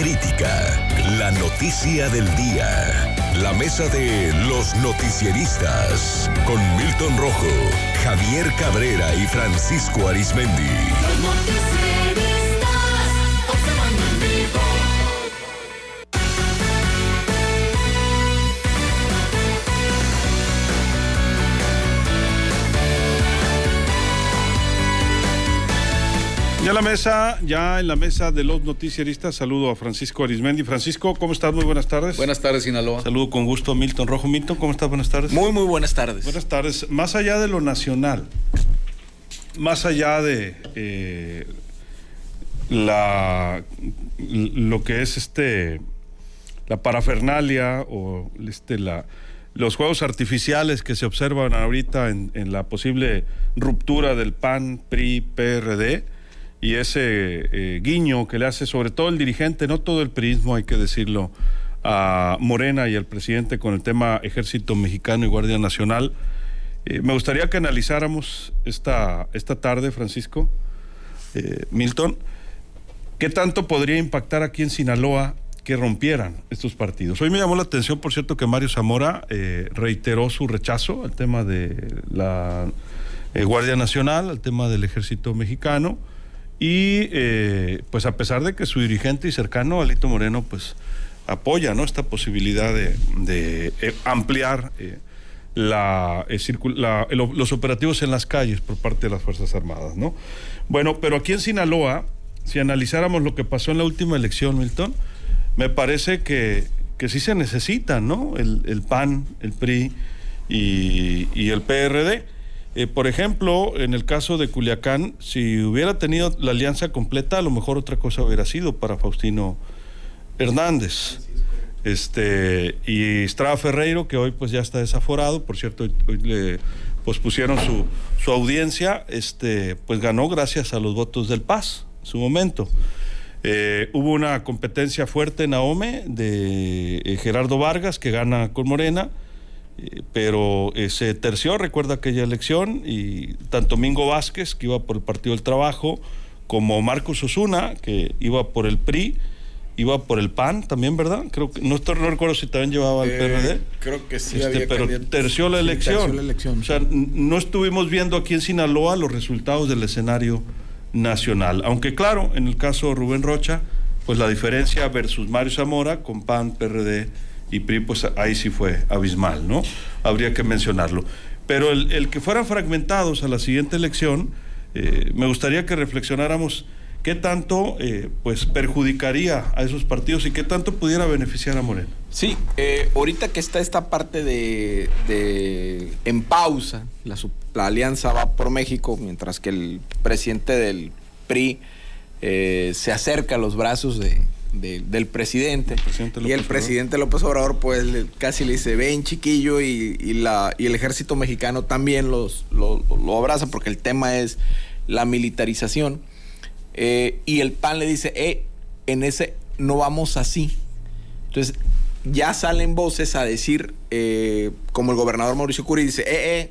crítica, la noticia del día. La mesa de los noticieristas con Milton Rojo, Javier Cabrera y Francisco Arizmendi. Los noticieristas observando en vivo. Ya en la mesa de los noticieristas, saludo a Francisco Arizmendi. Francisco, ¿cómo estás? Muy buenas tardes. Buenas tardes, Sinaloa. Saludo con gusto a Milton Rojo. Milton, ¿cómo estás? Buenas tardes. Muy buenas tardes. Buenas tardes. Más allá de lo nacional, más allá de lo que es la parafernalia o los juegos artificiales que se observan ahorita en la posible ruptura del PAN, PRI, PRD, y ese guiño que le hace sobre todo el dirigente, no todo el priismo, hay que decirlo, a Morena y al presidente con el tema Ejército Mexicano y Guardia Nacional. Me gustaría que analizáramos esta tarde, Francisco, Milton, ¿qué tanto podría impactar aquí en Sinaloa que rompieran estos partidos? Hoy me llamó la atención, por cierto, que Mario Zamora reiteró su rechazo al tema de la Guardia Nacional, al tema del Ejército Mexicano, y pues a pesar de que su dirigente y cercano, Alito Moreno, pues apoya, ¿no?, esta posibilidad de ampliar los operativos en las calles por parte de las Fuerzas Armadas, ¿no? Bueno, pero aquí en Sinaloa, si analizáramos lo que pasó en la última elección, Milton, me parece que sí se necesitan, ¿no?, el PAN, el PRI y el PRD. Por ejemplo, en el caso de Culiacán, si hubiera tenido la alianza completa, a lo mejor otra cosa hubiera sido para Faustino Hernández. Y Estrada Ferreiro, que hoy pues ya está desaforado, por cierto, hoy le pospusieron su audiencia, pues ganó gracias a los votos del PAS en su momento. Hubo una competencia fuerte en Ahome de Gerardo Vargas, que gana con Morena, pero se terció, recuerda aquella elección, y tanto Mingo Vázquez, que iba por el Partido del Trabajo, como Marcos Osuna, que iba por el PRI, iba por el PAN también, ¿verdad? Creo que no recuerdo si también llevaba el PRD. Creo que sí, pero terció la elección. O sea, no estuvimos viendo aquí en Sinaloa los resultados del escenario nacional, aunque claro, en el caso de Rubén Rocha, pues la diferencia versus Mario Zamora con PAN, PRD y PRI, pues ahí sí fue abismal, ¿no? Habría que mencionarlo. Pero el que fueran fragmentados a la siguiente elección, me gustaría que reflexionáramos qué tanto pues perjudicaría a esos partidos y qué tanto pudiera beneficiar a Morena. Sí, ahorita que está esta parte de en pausa, la alianza va por México, mientras que el presidente del PRI se acerca a los brazos del presidente, y el presidente López Obrador pues casi le dice, ven chiquillo, y el ejército mexicano también lo abraza, porque el tema es la militarización, y el PAN le dice, en ese no vamos así. Entonces ya salen voces a decir, como el gobernador Mauricio Curi dice,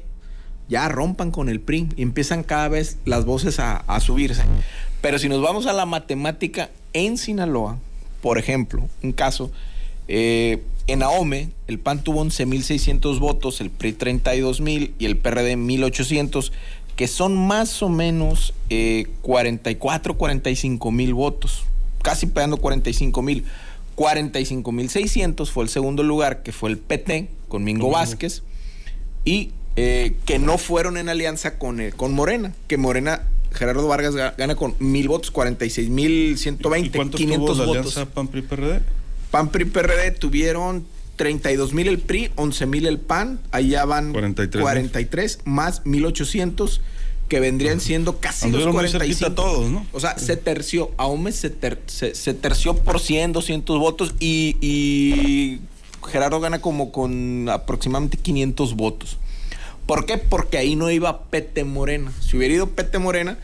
ya rompan con el PRI, y empiezan cada vez las voces a subirse. Pero si nos vamos a la matemática, en Sinaloa, por ejemplo, un caso, en Ahome, el PAN tuvo 11,600 votos, el PRI 32,000 y el PRD 1,800, que son más o menos 45,000 votos, casi pegando 45,000. 45,600 fue el segundo lugar, que fue el PT, con Mingo Vázquez, y que no fueron en alianza con Morena, que Morena, Gerardo Vargas gana con 1,000 votos, 46,120, 500 tuvo la votos. alianza PAN-PRI-PRD? PAN-PRI-PRD tuvieron 32,000 el PRI, 11,000 el PAN, allá van 43 más 1,800, que vendrían siendo casi los 45. Todos, ¿no? O sea, se terció, Ahome se terció por 100, 200 votos, y Gerardo gana como con aproximadamente 500 votos. ¿Por qué? Porque ahí no iba Pete Morena. Si hubiera ido Pete Morena,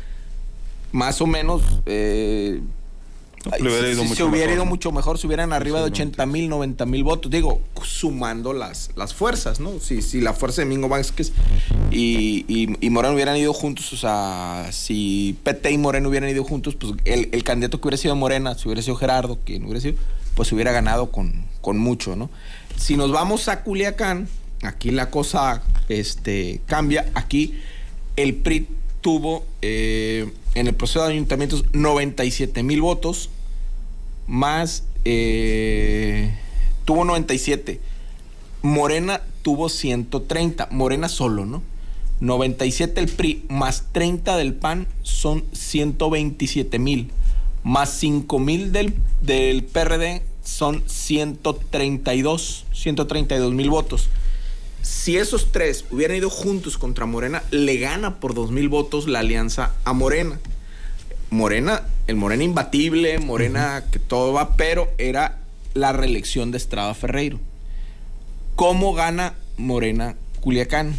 más o menos Le hubiera ido si mucho se hubiera mejor, ido ¿no? mucho mejor, si hubieran arriba de 80,000, 90,000 votos. Digo, sumando las fuerzas, ¿no? Si la fuerza de Mingo Vázquez y Moreno hubieran ido juntos, o sea, si PT y Moreno hubieran ido juntos, pues el candidato que hubiera sido Morena, si hubiera sido Gerardo, quien hubiera sido, pues hubiera ganado con mucho, ¿no? Si nos vamos a Culiacán, aquí la cosa cambia. Aquí el PRI tuvo en el proceso de ayuntamientos 97,000 votos, más tuvo 97. Morena tuvo 130, Morena solo, ¿no? 97 el PRI, más 30 del PAN son 127,000, más 5,000 del PRD son 132,000 votos. Si esos tres hubieran ido juntos contra Morena, le gana por 2,000 votos la alianza a Morena. El Morena imbatible, Morena que todo va, pero era la reelección de Estrada Ferreiro. ¿Cómo gana Morena Culiacán?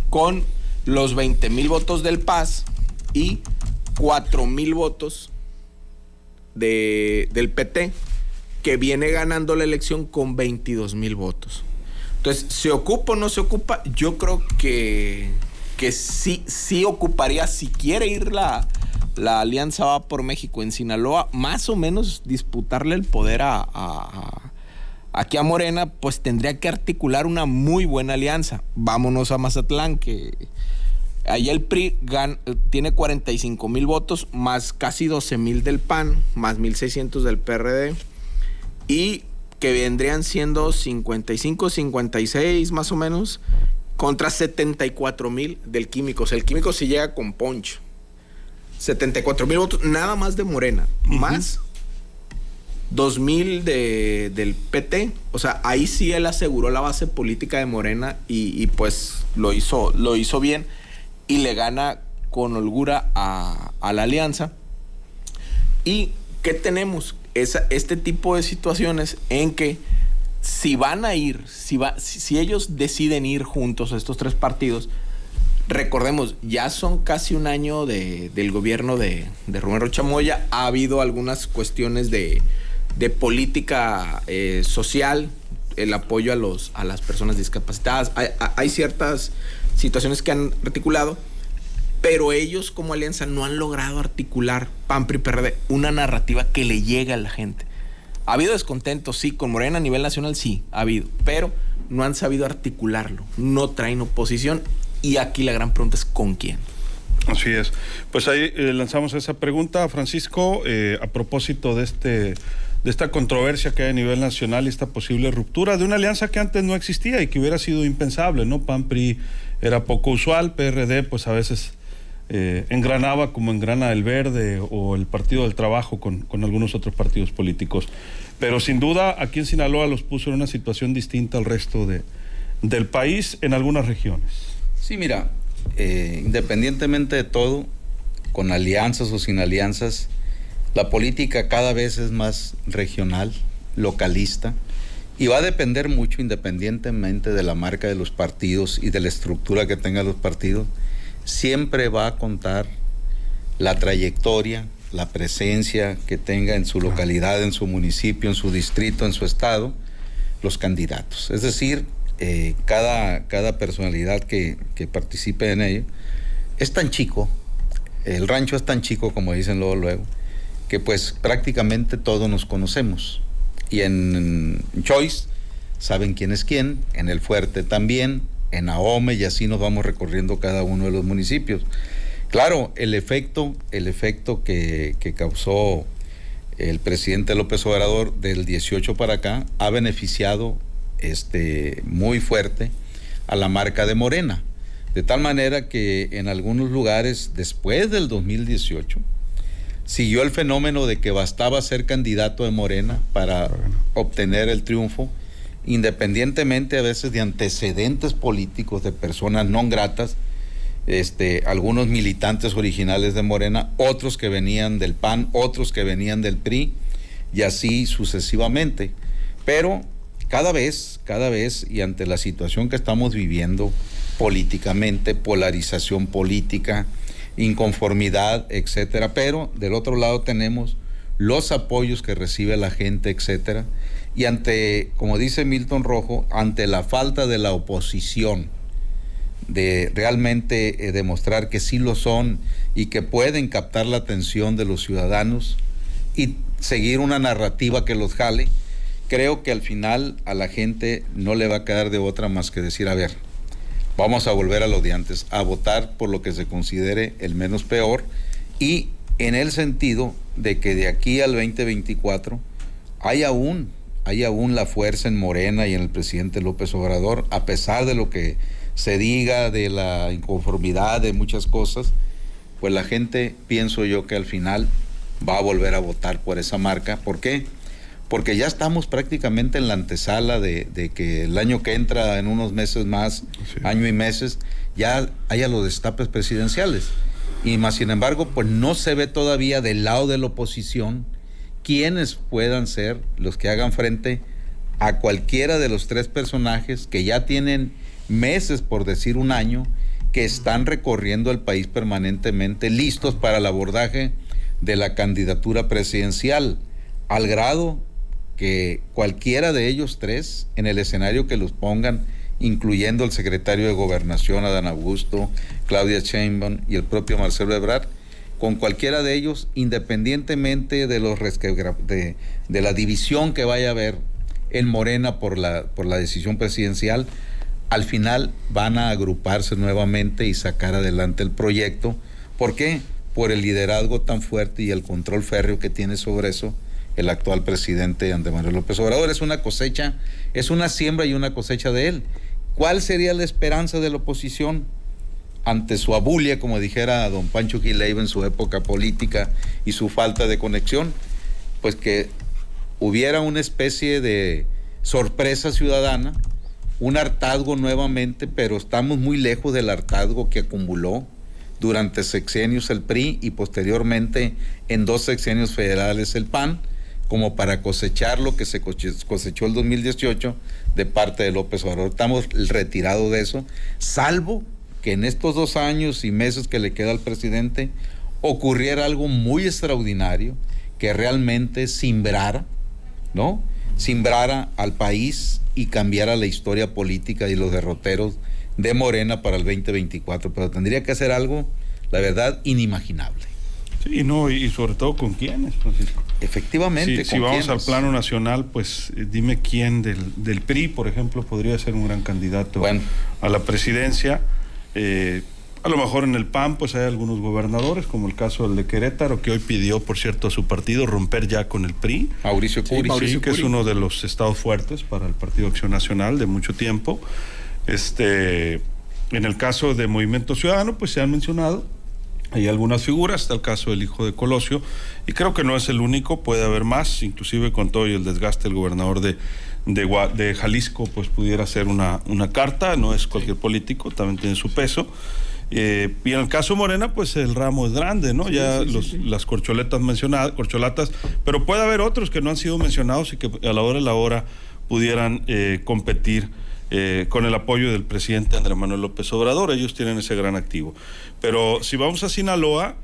Con los 20,000 votos del PAS y 4,000 votos del PT, que viene ganando la elección con 22,000 votos. Entonces, ¿se ocupa o no se ocupa? Yo creo que sí ocuparía, si quiere ir la Alianza Va por México en Sinaloa, más o menos disputarle el poder aquí a Morena, pues tendría que articular una muy buena alianza. Vámonos a Mazatlán, que allá el PRI tiene 45,000 votos, más casi 12,000 del PAN, más 1,600 del PRD, y que vendrían siendo 55, 56 más o menos, contra 74,000 del Químico. O sea, el Químico sí llega con poncho. 74,000 votos, nada más de Morena, más 2,000 del PT. O sea, ahí sí él aseguró la base política de Morena y pues lo hizo bien y le gana con holgura a la alianza. ¿Y qué tenemos? Este tipo de situaciones en que si van a ir, si ellos deciden ir juntos, estos tres partidos, recordemos, ya son casi un año del gobierno de Rubén Rocha Moya. Ha habido algunas cuestiones de política social, el apoyo a las personas discapacitadas. Hay ciertas situaciones que han articulado, pero ellos como alianza no han logrado articular, PAN, PRI, PRD, una narrativa que le llegue a la gente. Ha habido descontento, sí, con Morena a nivel nacional sí, ha habido, pero no han sabido articularlo, no traen oposición, y aquí la gran pregunta es ¿con quién? Así es. Pues ahí lanzamos esa pregunta, Francisco, a propósito de esta controversia que hay a nivel nacional y esta posible ruptura de una alianza que antes no existía y que hubiera sido impensable, ¿no? PAN, PRI era poco usual, PRD pues a veces engranaba como engrana el Verde o el Partido del Trabajo con algunos otros partidos políticos. Pero sin duda aquí en Sinaloa los puso en una situación distinta al resto del país en algunas regiones. Sí, mira, independientemente de todo, con alianzas o sin alianzas, la política cada vez es más regional, localista, y va a depender mucho, independientemente de la marca de los partidos y de la estructura que tengan los partidos, siempre va a contar la trayectoria, la presencia que tenga en su localidad, en su municipio, en su distrito, en su estado, los candidatos. Es decir, cada personalidad que participe en ello es tan chico, el rancho es tan chico, como dicen luego, que pues prácticamente todos nos conocemos. Y en Choice saben quién es quién, en El Fuerte también, en Ahome, y así nos vamos recorriendo cada uno de los municipios. Claro, el efecto que causó el presidente López Obrador del 18 para acá ha beneficiado muy fuerte a la marca de Morena, de tal manera que en algunos lugares después del 2018 siguió el fenómeno de que bastaba ser candidato de Morena para obtener el triunfo, independientemente a veces de antecedentes políticos de personas no gratas, algunos militantes originales de Morena, otros que venían del PAN, otros que venían del PRI, y así sucesivamente. Pero cada vez, y ante la situación que estamos viviendo políticamente, polarización política, inconformidad, etcétera, pero del otro lado tenemos los apoyos que recibe la gente, etcétera. Y ante, como dice Milton Rojo, ante la falta de la oposición de realmente demostrar que sí lo son y que pueden captar la atención de los ciudadanos y seguir una narrativa que los jale, creo que al final a la gente no le va a quedar de otra más que decir, a ver, vamos a volver a lo de antes, a votar por lo que se considere el menos peor, y en el sentido de que de aquí al 2024 hay aún la fuerza en Morena y en el presidente López Obrador, a pesar de lo que se diga, de la inconformidad, de muchas cosas, pues la gente, pienso yo, que al final va a volver a votar por esa marca. ¿Por qué? Porque ya estamos prácticamente en la antesala de que el año que entra, en unos meses más, sí, año y meses, ya haya los destapes presidenciales. Y más sin embargo, pues no se ve todavía del lado de la oposición quienes puedan ser los que hagan frente a cualquiera de los tres personajes que ya tienen meses, por decir un año, que están recorriendo el país permanentemente, listos para el abordaje de la candidatura presidencial, al grado que cualquiera de ellos tres, en el escenario que los pongan, incluyendo el secretario de Gobernación, Adán Augusto, Claudia Sheinbaum y el propio Marcelo Ebrard, con cualquiera de ellos, independientemente de los de la división que vaya a haber en Morena por la decisión presidencial, al final van a agruparse nuevamente y sacar adelante el proyecto. ¿Por qué? Por el liderazgo tan fuerte y el control férreo que tiene sobre eso el actual presidente Andrés Manuel López Obrador. Es una cosecha, es una siembra y una cosecha de él. ¿Cuál sería la esperanza de la oposición ante su abulia, como dijera don Pancho Gil Leiva en su época política, y su falta de conexión? Pues que hubiera una especie de sorpresa ciudadana, un hartazgo nuevamente, pero estamos muy lejos del hartazgo que acumuló durante sexenios el PRI y posteriormente en 2 sexenios federales el PAN, como para cosechar lo que se cosechó el 2018 de parte de López Obrador. Estamos retirados de eso, salvo que en estos 2 años y meses que le queda al presidente ocurriera algo muy extraordinario que realmente simbrara, ¿no? Simbrara al país y cambiara la historia política y los derroteros de Morena para el 2024, pero tendría que hacer algo, la verdad, inimaginable. Sí, no, y sobre todo con quiénes, Francisco. Efectivamente. Si vamos al plano nacional, pues dime quién del PRI, por ejemplo, podría ser un gran candidato a la presidencia. A lo mejor en el PAN pues hay algunos gobernadores, como el caso del de Querétaro, que hoy pidió, por cierto, a su partido romper ya con el PRI. Mauricio Curi. Sí, que es uno de los estados fuertes para el Partido Acción Nacional de mucho tiempo. En el caso de Movimiento Ciudadano, pues se han mencionado, hay algunas figuras, está el caso del hijo de Colosio, y creo que no es el único, puede haber más, inclusive con todo y el desgaste, el gobernador de Jalisco pues pudiera ser una carta, no es cualquier político, también tiene su peso. Y en el caso Morena, pues el ramo es grande, ¿no? Las corcholatas, pero puede haber otros que no han sido mencionados y que a la hora de la hora pudieran competir con el apoyo del presidente Andrés Manuel López Obrador. Ellos tienen ese gran activo. Pero si vamos a Sinaloa,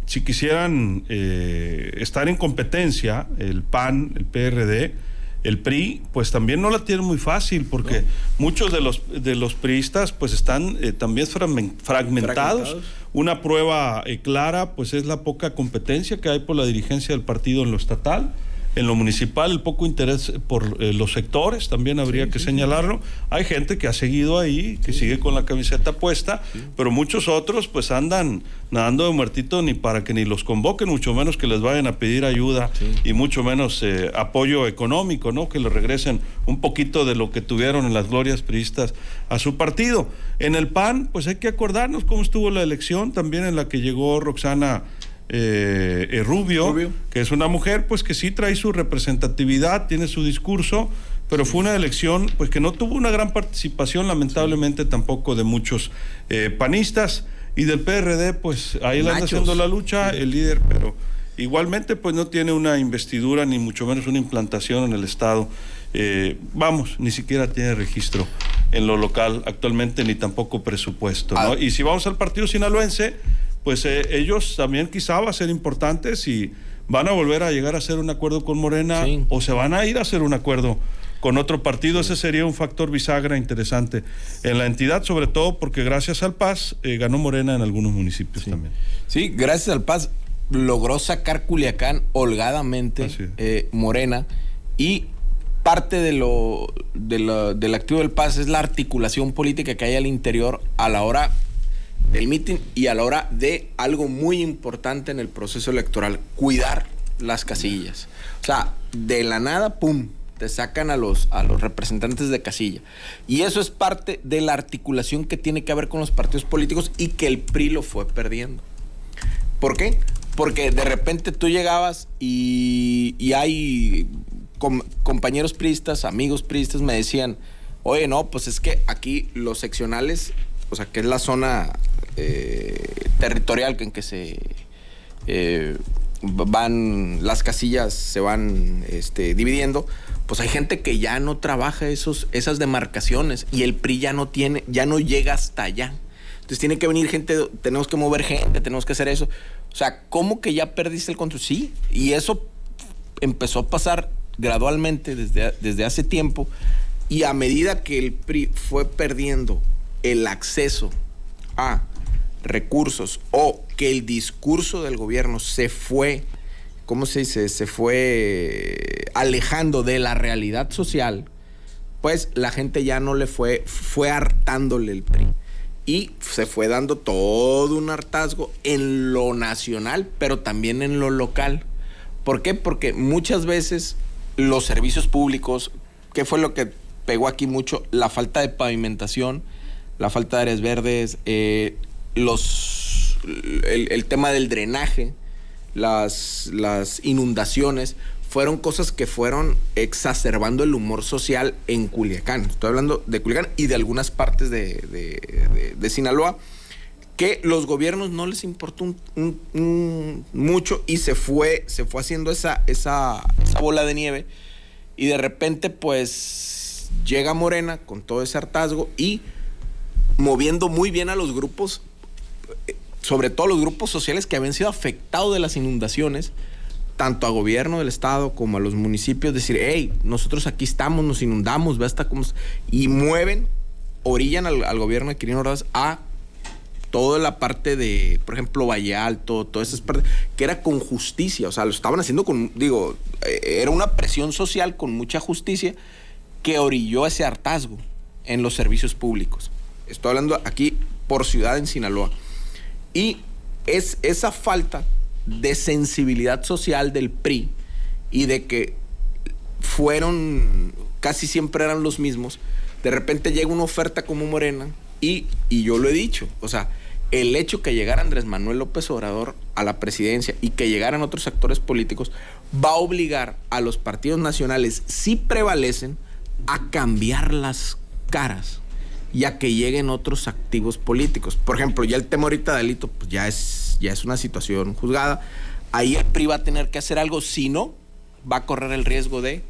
si quisieran estar en competencia, el PAN, el PRD, el PRI, pues también no la tienen muy fácil, porque muchos de los priistas pues están también fragmentados. Una prueba clara pues es la poca competencia que hay por la dirigencia del partido en lo estatal. En lo municipal, el poco interés por los sectores, también habría que señalarlo. Hay gente que ha seguido ahí, que sigue con la camiseta puesta, pero muchos otros pues andan nadando de muertito ni para que ni los convoquen, mucho menos que les vayan a pedir ayuda y mucho menos apoyo económico, ¿no? Que les regresen un poquito de lo que tuvieron en las glorias priistas a su partido. En el PAN, pues hay que acordarnos cómo estuvo la elección, también en la que llegó Roxana Rubio, que es una mujer pues que sí trae su representatividad, tiene su discurso, pero fue una elección pues que no tuvo una gran participación, lamentablemente tampoco de muchos panistas, y del PRD pues ahí le anda haciendo la lucha el líder, pero igualmente pues no tiene una investidura ni mucho menos una implantación en el estado. Ni siquiera tiene registro en lo local actualmente, ni tampoco presupuesto, ¿no? Y si vamos al partido sinaloense, pues ellos también quizá va a ser importantes, y ¿van a volver a llegar a hacer un acuerdo con Morena Sí. o se van a ir a hacer un acuerdo con otro partido? Ese sería un factor bisagra interesante en la entidad, sobre todo porque gracias al PAS ganó Morena en algunos municipios también. Sí, gracias al PAS logró sacar Culiacán holgadamente Así es. Morena, y parte del activo del PAS es la articulación política que hay al interior a la hora del mitin y a la hora de algo muy importante en el proceso electoral: cuidar las casillas. O sea, de la nada, ¡pum!, te sacan a los representantes de casilla. Y eso es parte de la articulación que tiene que haber con los partidos políticos y que el PRI lo fue perdiendo. ¿Por qué? Porque de repente tú llegabas y hay compañeros priistas, amigos priistas, me decían: oye, no, pues es que aquí los seccionales, o sea, que es la zona territorial en que se van, las casillas se van dividiendo, pues hay gente que ya no trabaja esas demarcaciones y el PRI ya no llega hasta allá. Entonces tiene que venir gente, tenemos que mover gente, tenemos que hacer eso. O sea, ¿cómo que ya perdiste el control? Sí, y eso empezó a pasar gradualmente desde hace tiempo, y a medida que el PRI fue perdiendo el acceso a recursos, o que el discurso del gobierno se fue, ¿cómo se dice? Se fue alejando de la realidad social, pues la gente ya no le fue hartándole el PRI. Y se fue dando todo un hartazgo en lo nacional, pero también en lo local. ¿Por qué? Porque muchas veces los servicios públicos, ¿qué fue lo que pegó aquí mucho? La falta de pavimentación, la falta de áreas verdes, el tema del drenaje, las inundaciones, fueron cosas que fueron exacerbando el humor social en Culiacán. Estoy hablando de Culiacán y de algunas partes de Sinaloa, que los gobiernos no les importó mucho, y se fue haciendo esa bola de nieve, y de repente pues llega Morena con todo ese hartazgo y moviendo muy bien a los grupos, sobre todo los grupos sociales que habían sido afectados de las inundaciones, tanto a gobierno del estado como a los municipios, decir: hey, nosotros aquí estamos, nos inundamos, ve hasta cómo... Y orillan al gobierno de Quirino Ordaz a toda la parte de, por ejemplo, Valle Alto, todas esas partes, que era con justicia. O sea, lo estaban haciendo era una presión social con mucha justicia que orilló ese hartazgo en los servicios públicos. Estoy hablando aquí por ciudad en Sinaloa. Y es esa falta de sensibilidad social del PRI, y de que casi siempre eran los mismos. De repente llega una oferta como Morena, y yo lo he dicho, o sea, el hecho que llegara Andrés Manuel López Obrador a la presidencia y que llegaran otros actores políticos va a obligar a los partidos nacionales, si prevalecen, a cambiar las caras y a que lleguen otros activos políticos. Por ejemplo, ya el tema ahorita de Alito, pues ya es una situación juzgada. Ahí el PRI va a tener que hacer algo, si no, va a correr el riesgo de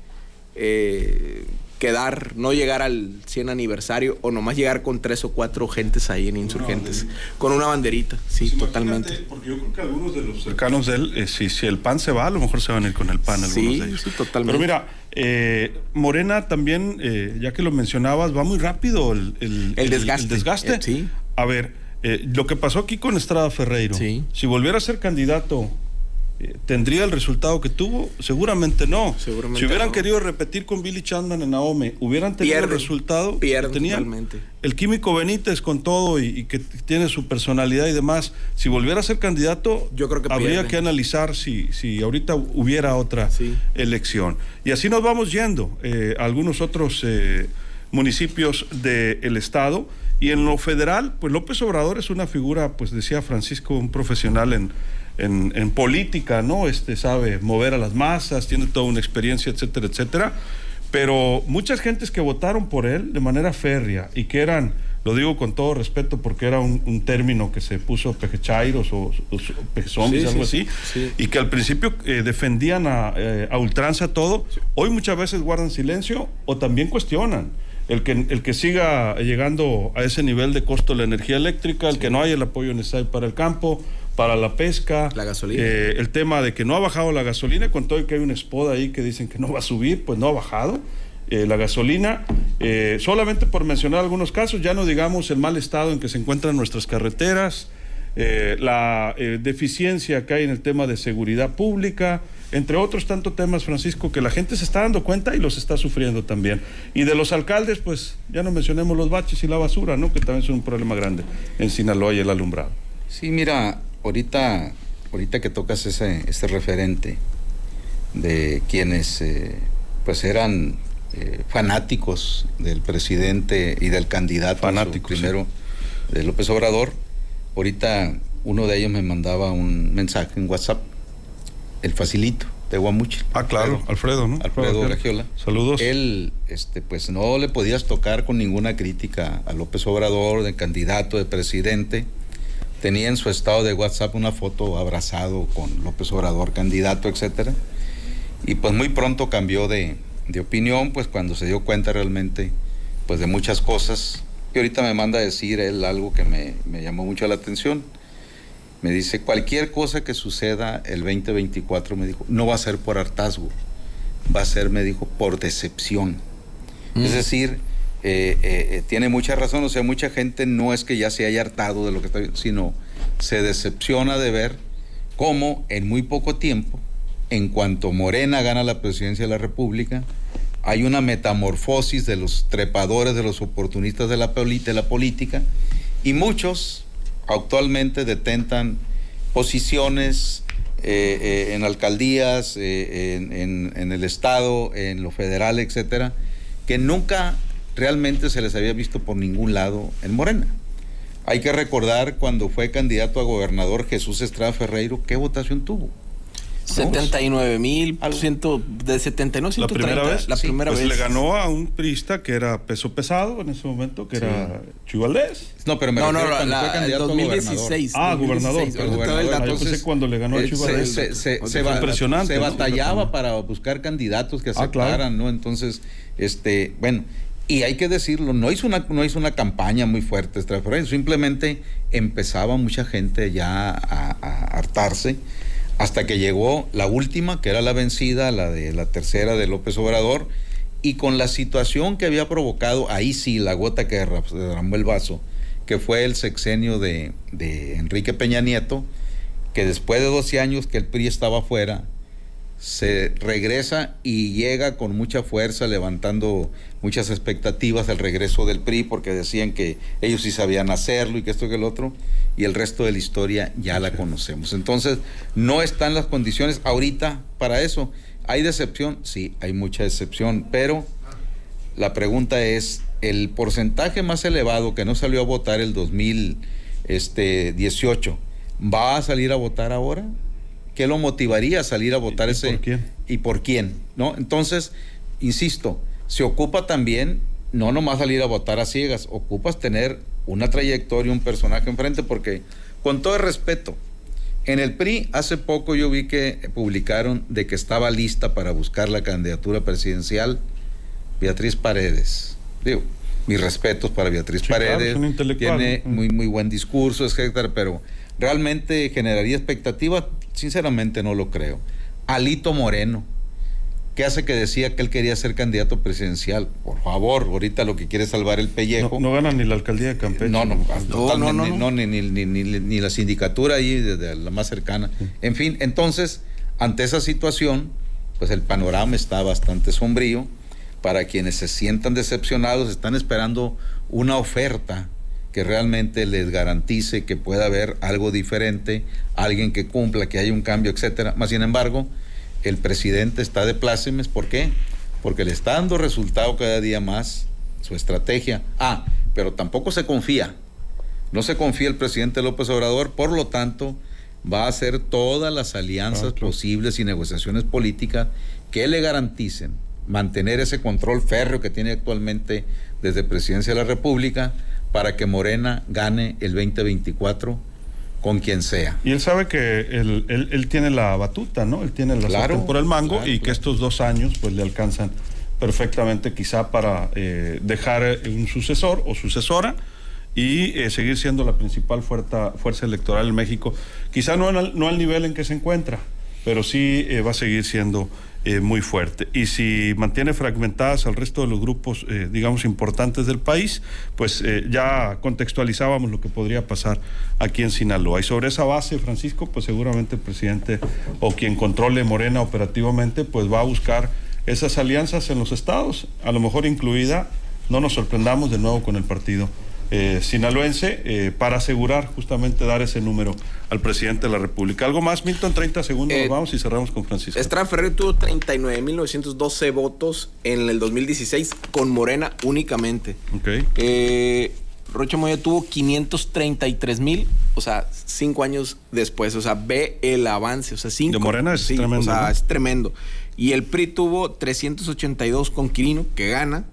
no llegar al 100 aniversario, o nomás llegar con 3 o 4 gentes ahí en Insurgentes, con una banderita. Sí, Pues totalmente. Porque yo creo que algunos de los cercanos de él, si el PAN se va, a lo mejor se van a ir con el PAN algunos de ellos. Sí, totalmente. Pero mira, Morena también, ya que lo mencionabas, va muy rápido el desgaste. Sí. A ver, lo que pasó aquí con Estrada Ferreiro, Sí. si volviera a ser candidato, ¿tendría el resultado que tuvo? Seguramente no. Seguramente si hubieran no. querido repetir con Billy Chapman en Ahome, ¿hubieran tenido el resultado? Pierden Tenían totalmente. el Químico Benítez con todo y que tiene su personalidad y demás. Si volviera a ser candidato, Yo creo que habría pierde. que analizar si ahorita hubiera otra elección. Y así nos vamos yendo a algunos otros municipios del estado. Y en lo federal, pues López Obrador es una figura, pues decía Francisco, un profesional en política, ¿no? Sabe mover a las masas, tiene toda una experiencia, etcétera, etcétera. Pero muchas gentes que votaron por él de manera férrea y que eran, lo digo con todo respeto porque era un término que se puso pejechairos o pejezombies, algo así, y que al principio defendían a ultranza todo, hoy muchas veces guardan silencio o también cuestionan. El que siga llegando a ese nivel de costo de la energía eléctrica, el que no haya el apoyo necesario para el campo, para la pesca. La gasolina. El tema de que no ha bajado la gasolina, con todo y que hay un spot ahí que dicen que no va a subir, pues no ha bajado la gasolina. Solamente por mencionar algunos casos, ya no digamos el mal estado en que se encuentran nuestras carreteras, la deficiencia que hay en el tema de seguridad pública, entre otros tantos temas, Francisco, que la gente se está dando cuenta y los está sufriendo también. Y de los alcaldes, pues ya no mencionemos los baches y la basura, ¿no? Que también son un problema grande en Sinaloa y el alumbrado. Sí, mira, ahorita que tocas este referente de quienes pues eran fanáticos del presidente y del candidato primero, sí, de López Obrador, ahorita uno de ellos me mandaba un mensaje en WhatsApp, el Facilito de Guamuchil. Ah, claro, Alfredo, ¿no? Alfredo Gragiola. Saludos. Él, pues no le podías tocar con ninguna crítica a López Obrador, de candidato, de presidente. Tenía en su estado de WhatsApp una foto abrazado con López Obrador, candidato, etcétera. Y pues muy pronto cambió de opinión, pues cuando se dio cuenta realmente pues de muchas cosas. Y ahorita me manda a decir él algo que me llamó mucho la atención. Me dice, cualquier cosa que suceda el 2024, me dijo, no va a ser por hartazgo, va a ser, me dijo, por decepción. Es decir, tiene mucha razón, o sea, mucha gente no es que ya se haya hartado de lo que está viendo, sino se decepciona de ver cómo en muy poco tiempo, en cuanto Morena gana la presidencia de la República, hay una metamorfosis de los trepadores, de los oportunistas de la política, y muchos actualmente detentan posiciones en alcaldías, en el estado, en lo federal, etcétera, que nunca realmente se les había visto por ningún lado en Morena. Hay que recordar cuando fue candidato a gobernador Jesús Estrada Ferreiro, ¿qué votación tuvo? 79,000%, de 79, 130. ¿La primera vez? La primera pues vez. le ganó a un priista que era peso pesado en ese momento, que era Chuy Valdés. No, pero me refiero cuando fue candidato 2016. A gobernador. Gobernador. Yo pensé cuando le ganó a Chuy Valdés. Se batallaba para buscar candidatos que aceptaran, claro, ¿no? Entonces, bueno, y hay que decirlo, no hizo una campaña muy fuerte, simplemente empezaba mucha gente ya a hartarse, hasta que llegó la última, que era la vencida, la tercera de López Obrador, y con la situación que había provocado, ahí sí, la gota que derramó el vaso, que fue el sexenio de Enrique Peña Nieto, que después de 12 años que el PRI estaba fuera, se regresa y llega con mucha fuerza, levantando muchas expectativas al regreso del PRI, porque decían que ellos sí sabían hacerlo y que esto y que el otro, y el resto de la historia ya la conocemos. Entonces, no están las condiciones ahorita para eso. ¿Hay decepción? Sí, hay mucha decepción, pero la pregunta es, el porcentaje más elevado que no salió a votar el 2018, ¿va a salir a votar ahora? ¿Qué lo motivaría a salir a votar ese? ¿Por quién? ¿Y por quién? ¿No? Entonces, insisto, se ocupa también no nomás salir a votar a ciegas, ocupas tener una trayectoria, un personaje enfrente, porque con todo el respeto, en el PRI hace poco yo vi que publicaron de que estaba lista para buscar la candidatura presidencial Beatriz Paredes. Digo, mis respetos para Beatriz Paredes, claro, es un intelectual, tiene muy buen discurso, etcétera, pero realmente generaría expectativa, sinceramente no lo creo. Alito Moreno, ¿qué hace que decía que él quería ser candidato presidencial? Por favor, ahorita lo que quiere es salvar el pellejo. No gana ni la alcaldía de Campeche. Ni la sindicatura ahí, de la más cercana. En fin, entonces, ante esa situación, pues el panorama está bastante sombrío. Para quienes se sientan decepcionados, están esperando una oferta que realmente les garantice que pueda haber algo diferente, alguien que cumpla, que haya un cambio, etcétera. Más sin embargo, el presidente está de plácemes. ¿Por qué? Porque le está dando resultado cada día más su estrategia. Pero tampoco se confía. No se confía el presidente López Obrador, por lo tanto, va a hacer todas las alianzas posibles y negociaciones políticas que le garanticen mantener ese control férreo que tiene actualmente desde Presidencia de la República, para que Morena gane el 2024 con quien sea. Y él sabe que él tiene la batuta, ¿no? Él tiene la sartén por el mango, y que estos 2 años pues le alcanzan perfectamente quizá para dejar un sucesor o sucesora y seguir siendo la principal fuerza electoral en México. Quizá no al nivel en que se encuentra, pero sí va a seguir siendo muy fuerte. Y si mantiene fragmentadas al resto de los grupos, digamos, importantes del país, pues ya contextualizábamos lo que podría pasar aquí en Sinaloa. Y sobre esa base, Francisco, pues seguramente el presidente o quien controle Morena operativamente, pues va a buscar esas alianzas en los estados, a lo mejor incluida, no nos sorprendamos de nuevo con el partido sinaloense, para asegurar justamente dar ese número al presidente de la República. ¿Algo más, Milton? 30 segundos, nos vamos y cerramos con Francisco. Estrada Ferrer tuvo 39.912 votos en el 2016 con Morena únicamente. Okay. Rocha Moya tuvo 533,000, o sea, 5 años después. O sea, ve el avance. O sea, 5. De Morena es tremendo. O sea, ¿no? es tremendo. Y el PRI tuvo 382 con Quirino, que gana,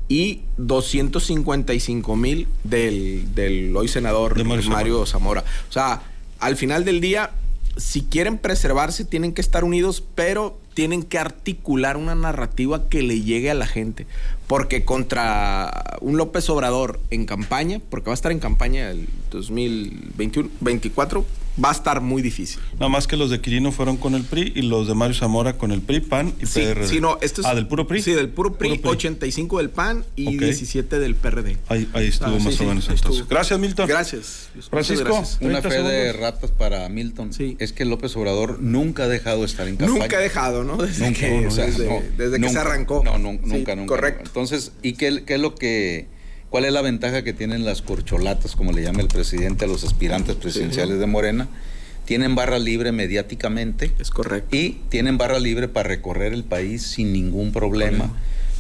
y 255,000 del hoy senador de Mario Zamora. O sea, al final del día, si quieren preservarse, tienen que estar unidos, pero tienen que articular una narrativa que le llegue a la gente. Porque contra un López Obrador en campaña, porque va a estar en campaña el 2024, va a estar muy difícil. Nada más que los de Quirino fueron con el PRI y los de Mario Zamora con el PRI, PAN y PRD. Sí, no, esto es, ¿del puro PRI? Sí, del puro PRI, 85 del PAN y 17 del PRD. Ahí estuvo más o menos entonces. Estuvo. Gracias, Milton. Gracias. Francisco. Gracias. Una 30 fe de segundos. ratas para Milton. Sí. Es que López Obrador nunca ha dejado de estar en campaña. Nunca ha dejado, ¿no? Desde Nunca, que, o sea, desde que nunca, se arrancó. Nunca. Correcto. Entonces, ¿y qué es lo que... ¿Cuál es la ventaja que tienen las corcholatas, como le llama el presidente a los aspirantes presidenciales de Morena? Tienen barra libre mediáticamente. Es correcto. Y tienen barra libre para recorrer el país sin ningún problema,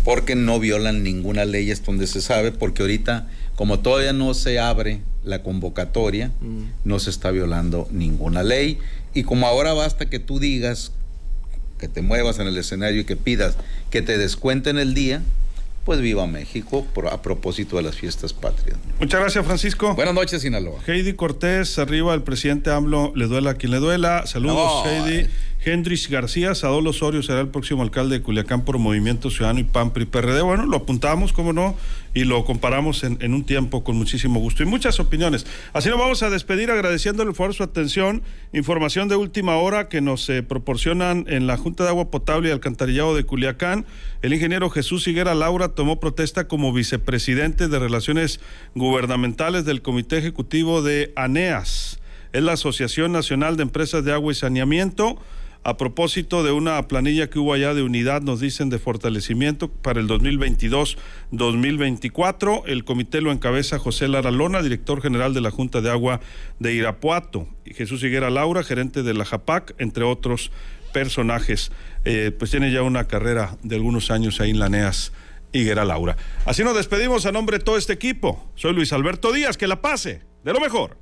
porque no violan ninguna ley, es donde se sabe, porque ahorita, como todavía no se abre la convocatoria, no se está violando ninguna ley, y como ahora basta que tú digas, que te muevas en el escenario y que pidas que te descuenten el día, pues viva México a propósito de las fiestas patrias. Muchas gracias, Francisco. Buenas noches, Sinaloa. Heidi Cortés, arriba el presidente AMLO, le duela a quien le duela. Saludos, Heidi. Hendrix García, Sadol Osorio será el próximo alcalde de Culiacán por Movimiento Ciudadano y PAN, PRI, PRD. Bueno, lo apuntamos, cómo no, y lo comparamos en un tiempo con muchísimo gusto y muchas opiniones. Así nos vamos a despedir agradeciéndole por su atención. Información de última hora que nos proporcionan en la Junta de Agua Potable y Alcantarillado de Culiacán. El ingeniero Jesús Higuera Laura tomó protesta como vicepresidente de Relaciones Gubernamentales del Comité Ejecutivo de ANEAS. Es la Asociación Nacional de Empresas de Agua y Saneamiento. A propósito de una planilla que hubo allá de unidad, nos dicen, de fortalecimiento para el 2022-2024. El comité lo encabeza José Lara Lona, director general de la Junta de Agua de Irapuato, y Jesús Higuera Laura, gerente de la JAPAC, entre otros personajes. Pues tiene ya una carrera de algunos años ahí en la ANEAS, Higuera Laura. Así nos despedimos a nombre de todo este equipo. Soy Luis Alberto Díaz, que la pase de lo mejor.